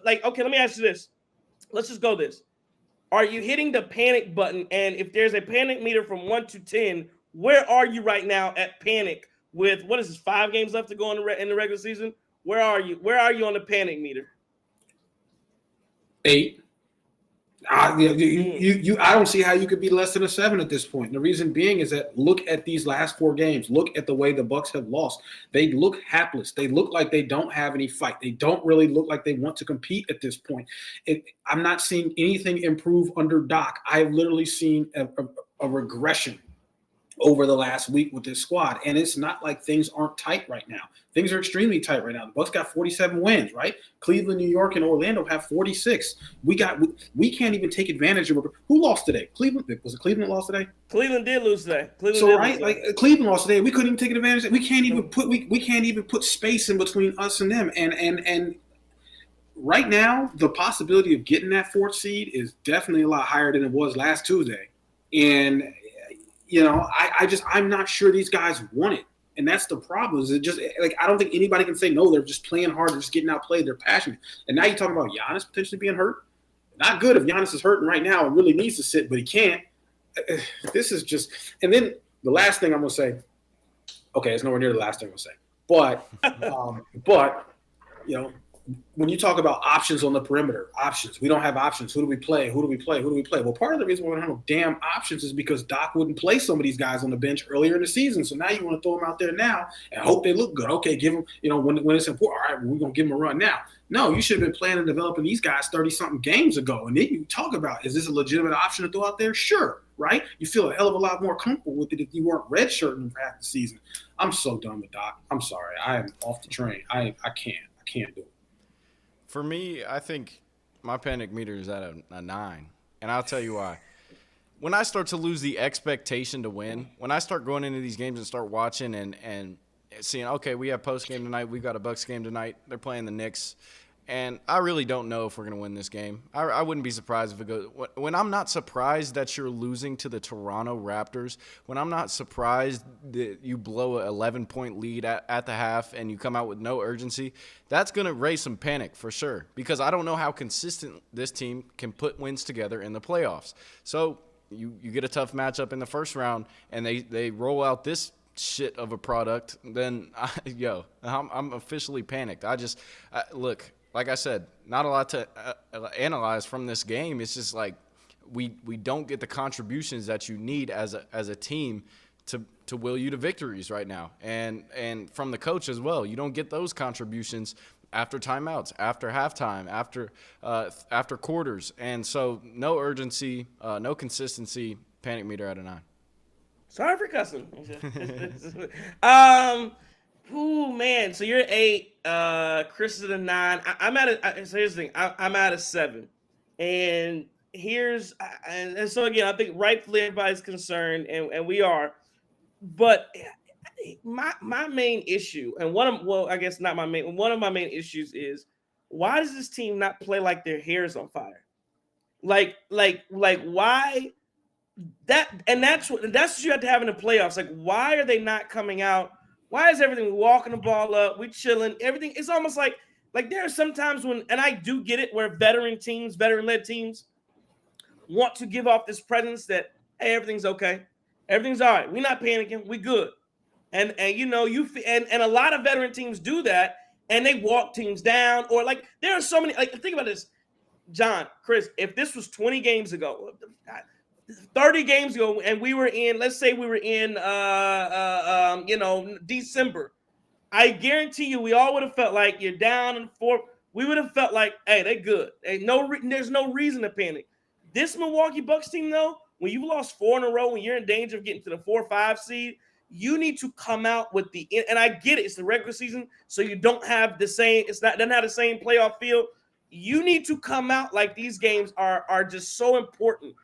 like, okay, let me ask you this. Let's just go this. Are you hitting the panic button? And if there's a panic meter from 1 to 10, where are you right now at panic with, what is this, 5 games left to go in the regular season? Where are you? Where are you on the panic meter? 8. I don't see how you could be less than a 7 at this point. And the reason being is that look at these last 4 games. Look at the way the Bucks have lost. They look hapless. They look like they don't have any fight. They don't really look like they want to compete at this point. I'm not seeing anything improve under Doc. I've literally seen a regression over the last week with this squad. And it's not like things aren't tight right now. Things are extremely tight right now. The Bucks got 47 wins, right? Cleveland, New York, and Orlando have 46. We can't even take advantage of who lost today? Cleveland. Was it Cleveland that lost today? Cleveland did lose today. Cleveland lost today. We couldn't even take advantage of it. We can't even put space in between us and them. And right now, the possibility of getting that 4th seed is definitely a lot higher than it was last Tuesday. And I'm not sure these guys want it. And that's the problem. Is it just like, I don't think anybody can say no, they're just playing hard, they're just getting outplayed, they're passionate. And now you're talking about Giannis potentially being hurt. Not good if Giannis is hurting right now and really needs to sit, but he can't. This is just, and then the last thing I'm gonna say, okay, it's nowhere near the last thing I'm gonna say. But when you talk about options on the perimeter, we don't have options. Who do we play? Well, part of the reason we don't have no damn options is because Doc wouldn't play some of these guys on the bench earlier in the season. So now you want to throw them out there now and hope they look good. Okay, give them, when it's important, all right, we're going to give them a run now. No, you should have been planning and developing these guys 30-something games ago. And then you talk about, is this a legitimate option to throw out there? Sure, right? You feel a hell of a lot more comfortable with it if you weren't redshirting for half the season. I'm so done with Doc. I'm sorry. I am off the train. I can't do it. For me, I think my panic meter is at a 9, and I'll tell you why. When I start to lose the expectation to win, when I start going into these games and start watching and seeing, okay, we have postgame tonight, we've got a Bucks game tonight, they're playing the Knicks, and I really don't know if we're going to win this game. I wouldn't be surprised if it goes – when I'm not surprised that you're losing to the Toronto Raptors, when I'm not surprised that you blow an 11-point lead at the half and you come out with no urgency, that's going to raise some panic for sure, because I don't know how consistent this team can put wins together in the playoffs. So you get a tough matchup in the first round and they roll out this shit of a product, then I'm officially panicked. Look – like I said, not a lot to analyze from this game. It's just like we don't get the contributions that you need as a team to will you to victories right now, and from the coach as well. You don't get those contributions after timeouts, after halftime, after quarters, and so no urgency, no consistency. Panic meter at a 9. Sorry for cussing. Ooh, man. So you're 8. Chris is at a 9. I'm at a. So here's the thing. I'm at a 7. And and so again, I think rightfully everybody's concerned, and we are. But my main issue, and one of my main issues is, why does this team not play like their hair's on fire? Like why? That's what you have to have in the playoffs. Like, why are they not coming out? Why is everything walking the ball up? We chilling. Everything. It's almost like there are some times when, and I do get it, where veteran-led teams want to give off this presence that, hey, everything's okay, everything's all right. We're not panicking. We good. And a lot of veteran teams do that, and they walk teams down. Or like, there are so many. Like, think about this, John, Chris. If this was 20 games ago, 30 games ago, and we were in, let's say we were in, December, I guarantee you we all would have felt like you're down and 4. We would have felt like, hey, they good. There's no reason to panic. This Milwaukee Bucks team, though, when you've lost 4 in a row, when you're in danger of getting to the 4 or 5 seed, you need to come out with and I get it, it's the regular season, so you don't have the same, doesn't have the same playoff feel. You need to come out like these games are just so important.